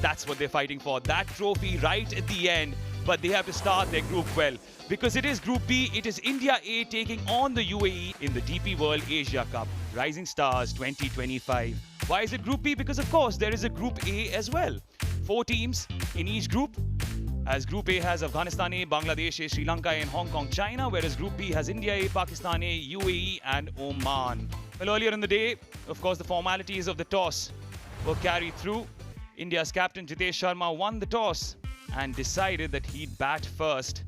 That's what they're fighting for. That trophy right at the end. But they have to start their group well. Because it is Group B, it is India A taking on the UAE in the DP World Asia Cup. Rising Stars 2025. Why is it Group B? Because of course there is a Group A as well. 4 teams in each group. As Group A has Afghanistan A, Bangladesh A, Sri Lanka A, and Hong Kong, China. Whereas Group B has India A, Pakistan A, UAE and Oman. Well, earlier in the day, of course, the formalities of the toss were carried through. India's captain Jitesh Sharma won the toss and decided that he'd bat first.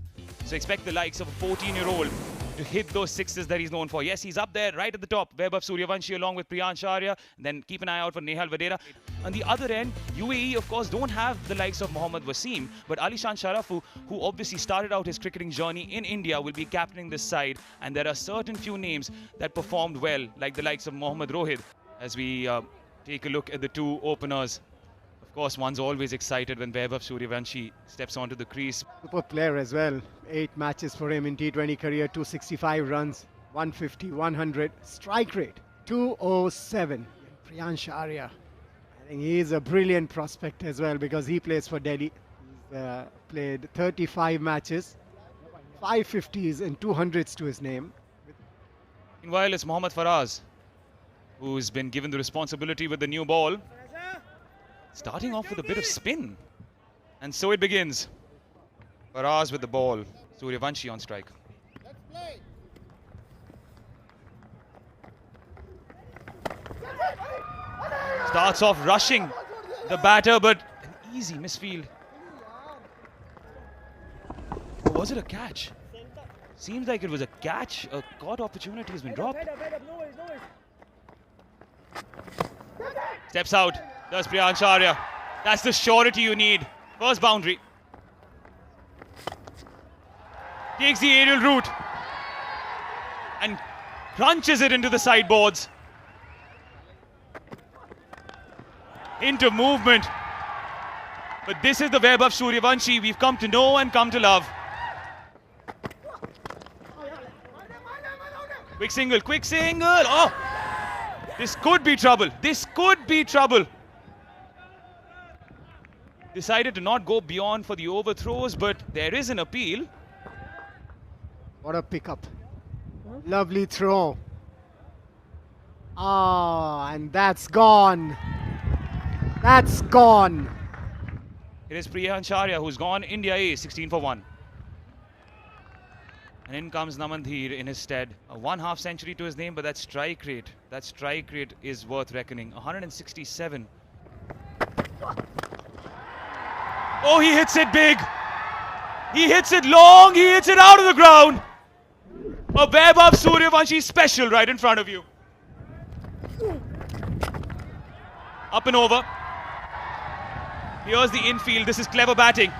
So expect the likes of a 14-year-old to hit those sixes that he's known for. Yes, he's up there right at the top. Vaibhav Sooryavanshi along with Priyansh Arya. Then keep an eye out for Nehal Vadera. On the other end, UAE, of course, don't have the likes of Mohammad Wasim. But Alishan Sharafu, who obviously started out his cricketing journey in India, will be captaining this side. And there are certain few names that performed well, like the likes of Mohammad Rohit. As we take a look at the two openers. Of course, one's always excited when Vaibhav Sooryavanshi steps onto the crease. Super player as well. 8 matches for him in T20 career, 265 runs, 150, 100. Strike rate, 207. Priyansh Arya, I think he is a brilliant prospect as well because he plays for Delhi. He's played 35 matches, 550s and 200s to his name. Meanwhile, it's Mohammad Faraz, who's been given the responsibility with the new ball. Starting off with a bit of spin. And so it begins. Faraz with the ball. Sooryavanshi on strike. Starts off rushing the batter, but an easy misfield. Or was it a catch? Seems like it was a catch. A caught opportunity has been dropped. Steps out. Does Priyansh Arya. That's the surety you need. First boundary. Takes the aerial route. And crunches it into the sideboards. Into movement. But this is the Vaibhav Sooryavanshi we've come to know and come to love. Quick single, quick single. Oh! This could be trouble. This could be trouble. Decided to not go beyond for the overthrows, but there is an appeal. What a pickup. Lovely throw. Ah, and that's gone. That's gone. It is Priyansh Arya who's gone India A, 16 for 1. And in comes Namandhir in his stead. A 1/2 century to his name, but that strike rate is worth reckoning. 167. Oh, he hits it big. He hits it long. He hits it out of the ground. A Vaibhav Sooryavanshi special right in front of you. Up and over. Here's the infield. This is clever batting.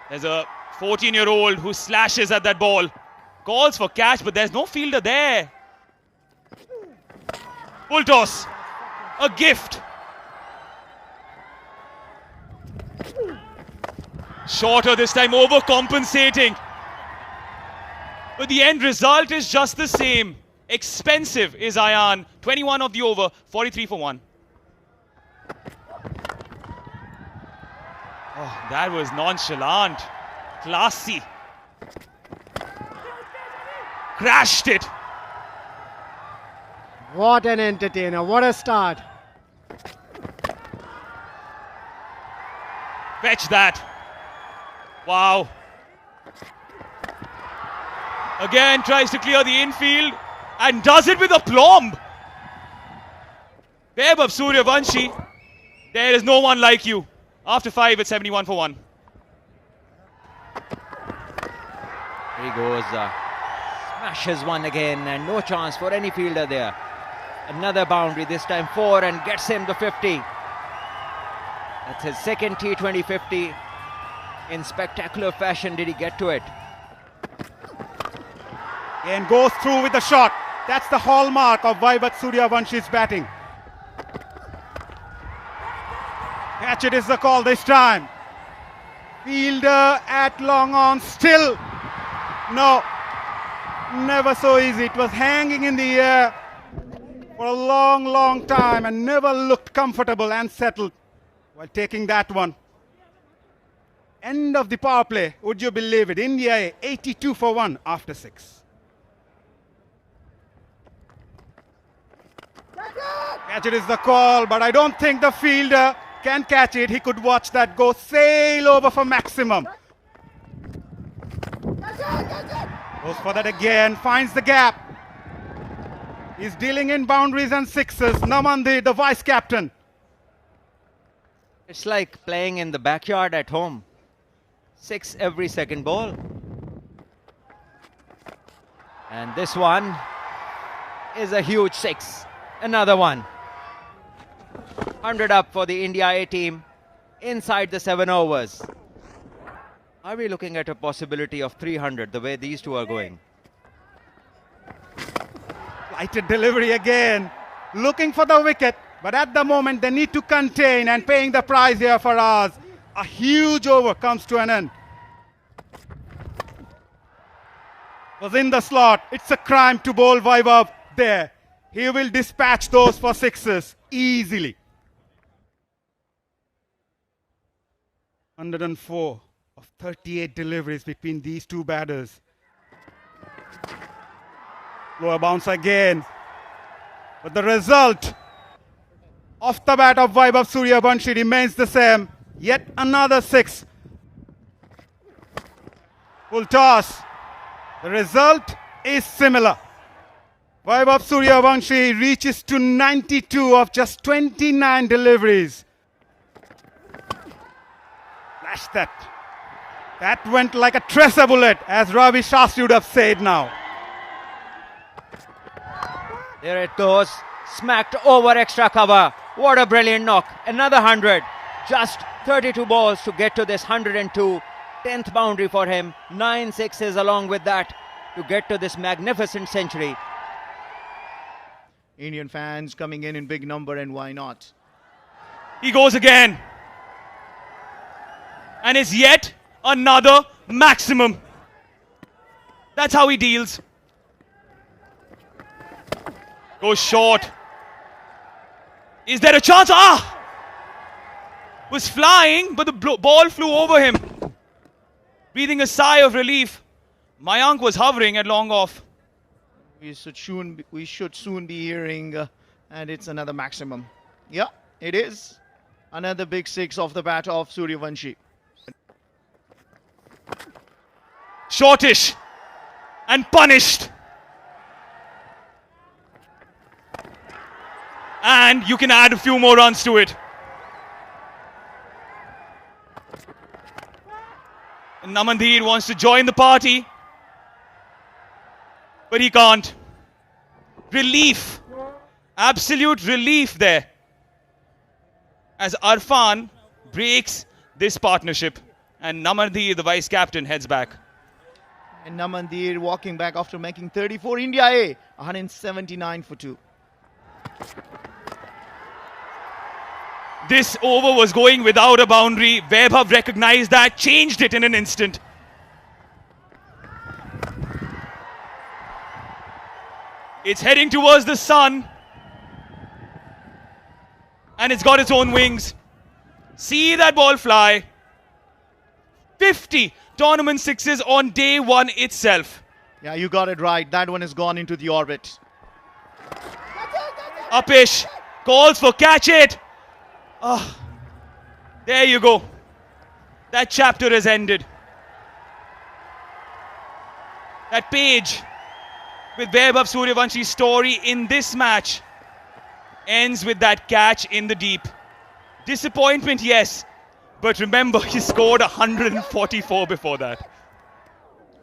There's a 14-year-old who slashes at that ball. Calls for catch, but there's no fielder there. Full toss. A gift. Shorter this time, overcompensating. But the end result is just the same. Expensive is Ayan. 21 of the over, 43 for 1. Oh, that was nonchalant. Classy. Crashed it. What an entertainer. What a start. Fetch that. Wow. Again tries to clear the infield and does it with aplomb. Vaibhav Sooryavanshi, there is no one like you. After 5 at 71 for 1. Here he goes. Smashes one again and no chance for any fielder there. Another boundary, this time 4, and gets him the 50. That's his second T20 50. In spectacular fashion did he get to it. And goes through with the shot. That's the hallmark of Vaibhav Sooryavansh's batting. Catch it is the call this time. Fielder at long on, still. No, never so easy. It was hanging in the air. for a long, long time and never looked comfortable and settled while taking that one. End of the power play. Would you believe it? India 82 for 1 after 6. Catch it is the call, but I don't think the fielder can catch it. He could watch that go sail over for maximum. Goes for that again, finds the gap. He's dealing in boundaries and sixes. Namandir, the vice captain. It's like playing in the backyard at home. 6 every second ball. And this one is a huge 6. Another one. 100 up for the India A team inside the 7 overs. Are we looking at a possibility of 300 the way these two are going? Lighted delivery again. Looking for the wicket. But at the moment they need to contain, and paying the price here for us. A huge over comes to an end. Was in the slot. It's a crime to bowl Vaibhav there. He will dispatch those for sixes easily. 104 of 38 deliveries between these two batters. Lower bounce again. But the result off the bat of Vaibhav Suryavanshi remains the same. Yet another 6. Full toss. The result is similar. Vaibhav Suryavanshi reaches to 92 of just 29 deliveries. Flash that. That went like a tracer bullet, as Ravi Shastri would have said now. There it goes. Smacked over extra cover. What a brilliant knock. Another 100. Just 32 balls to get to this 102. 10th boundary for him. 9 sixes along with that to get to this magnificent century. Indian fans coming in big number, and why not? He goes again. And it's yet another maximum. That's how he deals. Goes short. Is there a chance? Was flying, but the ball flew over him. Breathing a sigh of relief. Mayank was hovering at long off. We should soon be hearing, and it's another maximum. Yeah, it is. Another big 6 off the bat of Suryavanshi. Shortish. And punished. And you can add a few more runs to it. And Namandir wants to join the party. But he can't. Relief. Absolute relief there. As Irfan breaks this partnership. And Namandir, the vice captain, heads back. And Namandir walking back after making 34. India A, 179 for 2. This over was going without a boundary. Vaibhav recognized that, changed it in an instant. It's heading towards the sun. And it's got its own wings. See that ball fly. 50 tournament sixes on day 1 itself. Yeah, you got it right. That one has gone into the orbit. Upish calls for catch it. There you go. That chapter has ended. That page with Vaibhav Suryavansh's story in this match ends with that catch in the deep. Disappointment, yes. But remember, he scored 144 before that.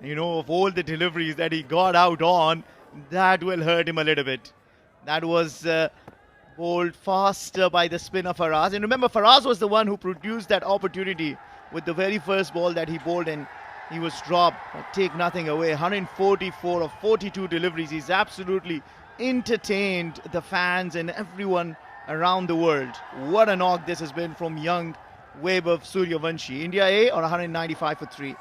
You know, of all the deliveries that he got out on, that will hurt him a little bit. That was bowled faster by the spinner Faraz. And remember, Faraz was the one who produced that opportunity with the very first ball that he bowled, and he was dropped. But take nothing away. 144 of 42 deliveries. He's absolutely entertained the fans and everyone around the world. What a knock this has been from young Vaibhav Suryavanshi. India A on 195 for 3.